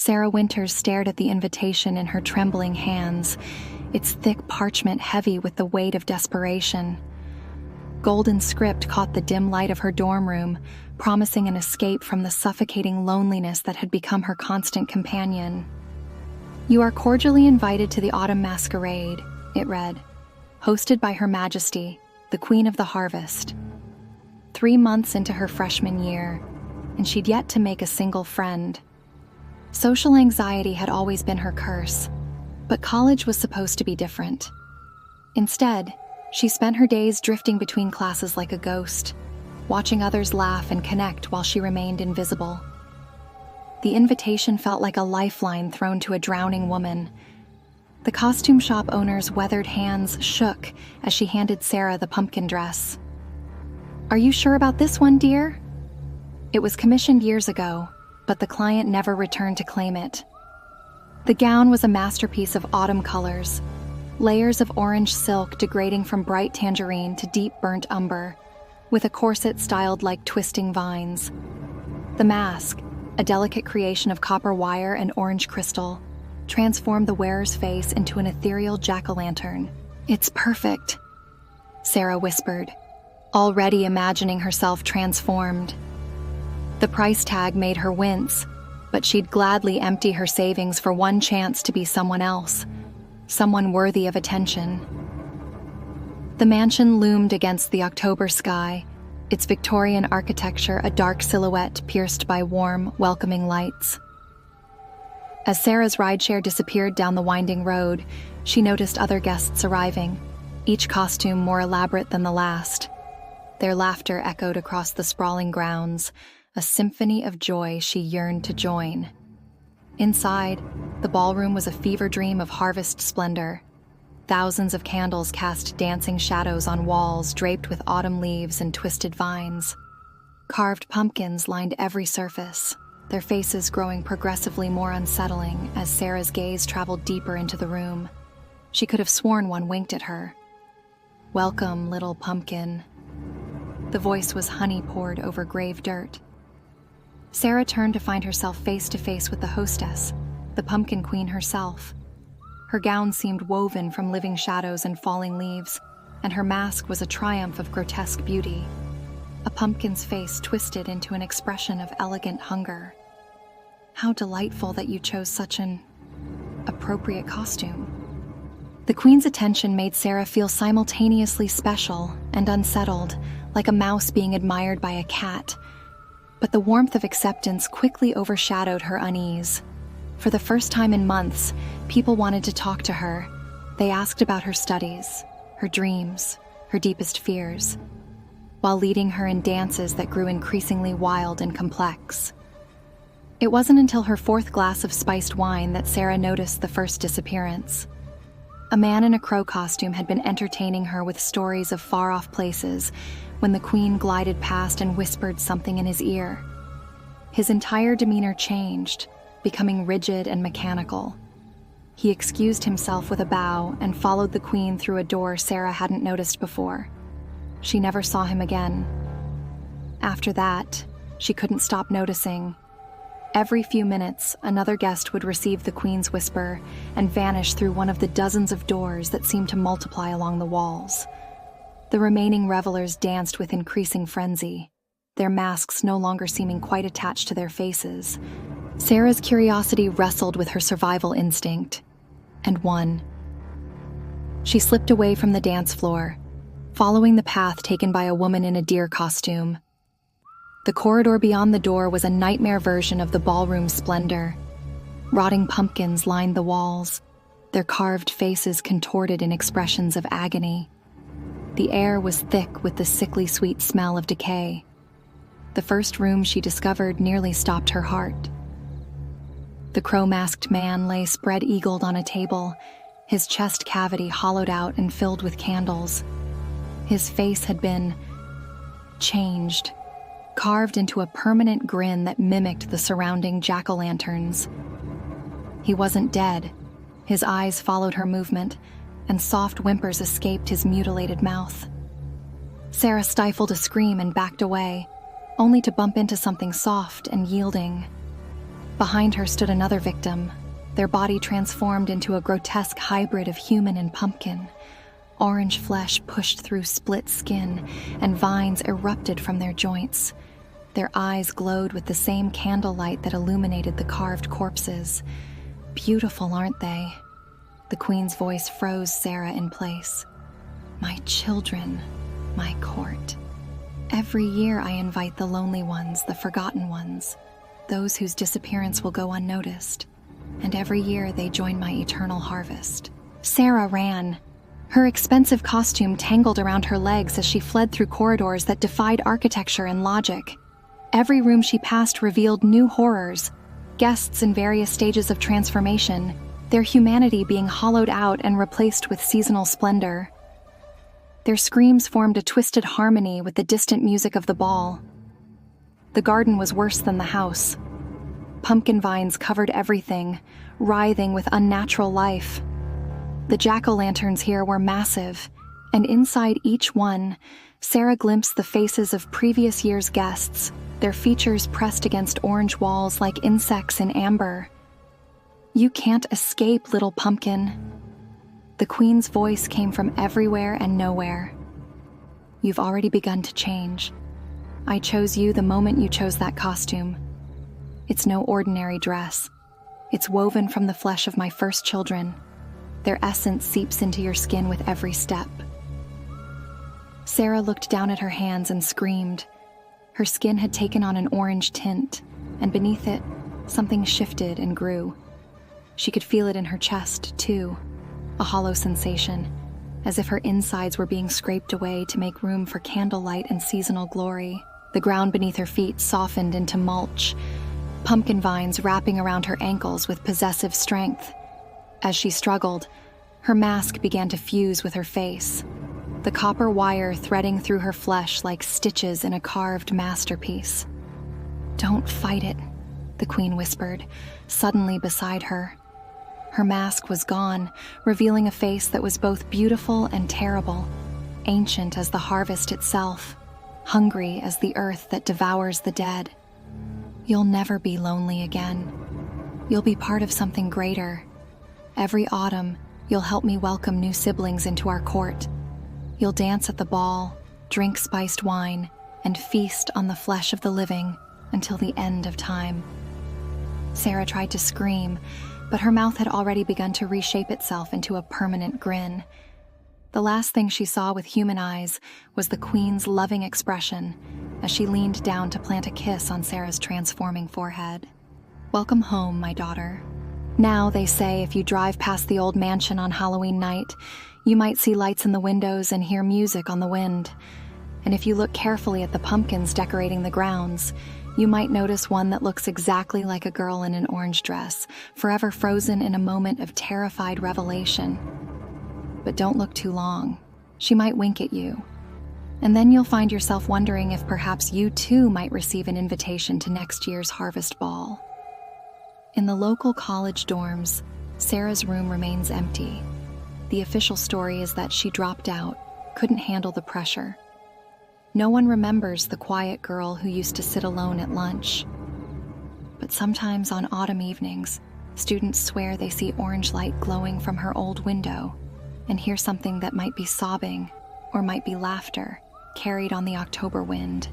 Sarah Winters stared at the invitation in her trembling hands, its thick parchment heavy with the weight of desperation. Golden script caught the dim light of her dorm room, promising an escape from the suffocating loneliness that had become her constant companion. "You are cordially invited to the autumn masquerade," it read, "hosted by Her Majesty, the Queen of the Harvest." 3 months into her freshman year, and she'd yet to make a single friend. Social anxiety had always been her curse, but college was supposed to be different. Instead, she spent her days drifting between classes like a ghost, watching others laugh and connect while she remained invisible. The invitation felt like a lifeline thrown to a drowning woman. The costume shop owner's weathered hands shook as she handed Sarah the pumpkin dress. "Are you sure about this one, dear?" It was commissioned years ago, but the client never returned to claim it. The gown was a masterpiece of autumn colors, layers of orange silk degrading from bright tangerine to deep burnt umber, with a corset styled like twisting vines. The mask, a delicate creation of copper wire and orange crystal, transformed the wearer's face into an ethereal jack-o'-lantern. "It's perfect," Sarah whispered, already imagining herself transformed. The price tag made her wince, but she'd gladly empty her savings for one chance to be someone else, someone worthy of attention. The mansion loomed against the October sky, its Victorian architecture a dark silhouette pierced by warm, welcoming lights. As Sarah's rideshare disappeared down the winding road, she noticed other guests arriving, each costume more elaborate than the last. Their laughter echoed across the sprawling grounds, a symphony of joy she yearned to join. Inside, the ballroom was a fever dream of harvest splendor. Thousands of candles cast dancing shadows on walls draped with autumn leaves and twisted vines. Carved pumpkins lined every surface, their faces growing progressively more unsettling as Sarah's gaze traveled deeper into the room. She could have sworn one winked at her. "Welcome, little pumpkin." The voice was honey poured over grave dirt. Sarah turned to find herself face to face with the hostess, the Pumpkin Queen herself. Her gown seemed woven from living shadows and falling leaves, and her mask was a triumph of grotesque beauty. A pumpkin's face twisted into an expression of elegant hunger. "How delightful that you chose such an appropriate costume." The Queen's attention made Sarah feel simultaneously special and unsettled, like a mouse being admired by a cat. But the warmth of acceptance quickly overshadowed her unease. For the first time in months, people wanted to talk to her. They asked about her studies, her dreams, her deepest fears, while leading her in dances that grew increasingly wild and complex. It wasn't until her 4th glass of spiced wine that Sarah noticed the first disappearance. A man in a crow costume had been entertaining her with stories of far-off places when the Queen glided past and whispered something in his ear. His entire demeanor changed, becoming rigid and mechanical. He excused himself with a bow and followed the Queen through a door Sarah hadn't noticed before. She never saw him again. After that, she couldn't stop noticing. Every few minutes, another guest would receive the Queen's whisper and vanish through one of the dozens of doors that seemed to multiply along the walls. The remaining revelers danced with increasing frenzy, their masks no longer seeming quite attached to their faces. Sarah's curiosity wrestled with her survival instinct, and won. She slipped away from the dance floor, following the path taken by a woman in a deer costume. The corridor beyond the door was a nightmare version of the ballroom splendor. Rotting pumpkins lined the walls, their carved faces contorted in expressions of agony. The air was thick with the sickly sweet smell of decay. The first room she discovered nearly stopped her heart. The crow-masked man lay spread-eagled on a table, his chest cavity hollowed out and filled with candles. His face had been changed, carved into a permanent grin that mimicked the surrounding jack-o'-lanterns. He wasn't dead. His eyes followed her movement, and soft whimpers escaped his mutilated mouth. Sarah stifled a scream and backed away, only to bump into something soft and yielding. Behind her stood another victim, their body transformed into a grotesque hybrid of human and pumpkin. Orange flesh pushed through split skin, and vines erupted from their joints. Their eyes glowed with the same candlelight that illuminated the carved corpses. Beautiful, aren't they? The Queen's voice froze Sarah in place. My children, my court. Every year I invite the lonely ones, the forgotten ones, those whose disappearance will go unnoticed. And every year they join my eternal harvest. Sarah ran. Her expensive costume tangled around her legs as she fled through corridors that defied architecture and logic. Every room she passed revealed new horrors, guests in various stages of transformation, their humanity being hollowed out and replaced with seasonal splendor. Their screams formed a twisted harmony with the distant music of the ball. The garden was worse than the house. Pumpkin vines covered everything, writhing with unnatural life. The jack-o'-lanterns here were massive, and inside each one, Sarah glimpsed the faces of previous year's guests, their features pressed against orange walls like insects in amber. You can't escape, little pumpkin. The Queen's voice came from everywhere and nowhere. You've already begun to change. I chose you the moment you chose that costume. It's no ordinary dress. It's woven from the flesh of my first children. Their essence seeps into your skin with every step. Sarah looked down at her hands and screamed. Her skin had taken on an orange tint, and beneath it, something shifted and grew. She could feel it in her chest, too, a hollow sensation, as if her insides were being scraped away to make room for candlelight and seasonal glory. The ground beneath her feet softened into mulch, pumpkin vines wrapping around her ankles with possessive strength. As she struggled, her mask began to fuse with her face, the copper wire threading through her flesh like stitches in a carved masterpiece. Don't fight it, the Queen whispered, suddenly beside her. Her mask was gone, revealing a face that was both beautiful and terrible, ancient as the harvest itself, hungry as the earth that devours the dead. You'll never be lonely again. You'll be part of something greater. Every autumn, you'll help me welcome new siblings into our court. You'll dance at the ball, drink spiced wine, and feast on the flesh of the living until the end of time. Sarah tried to scream, but her mouth had already begun to reshape itself into a permanent grin. The last thing she saw with human eyes was the Queen's loving expression as she leaned down to plant a kiss on Sarah's transforming forehead. Welcome home, my daughter. Now, they say, if you drive past the old mansion on Halloween night, you might see lights in the windows and hear music on the wind. And if you look carefully at the pumpkins decorating the grounds, you might notice one that looks exactly like a girl in an orange dress, forever frozen in a moment of terrified revelation. But don't look too long. She might wink at you. And then you'll find yourself wondering if perhaps you too might receive an invitation to next year's harvest ball. In the local college dorms, Sarah's room remains empty. The official story is that she dropped out, couldn't handle the pressure. No one remembers the quiet girl who used to sit alone at lunch. But sometimes on autumn evenings, students swear they see orange light glowing from her old window and hear something that might be sobbing or might be laughter carried on the October wind.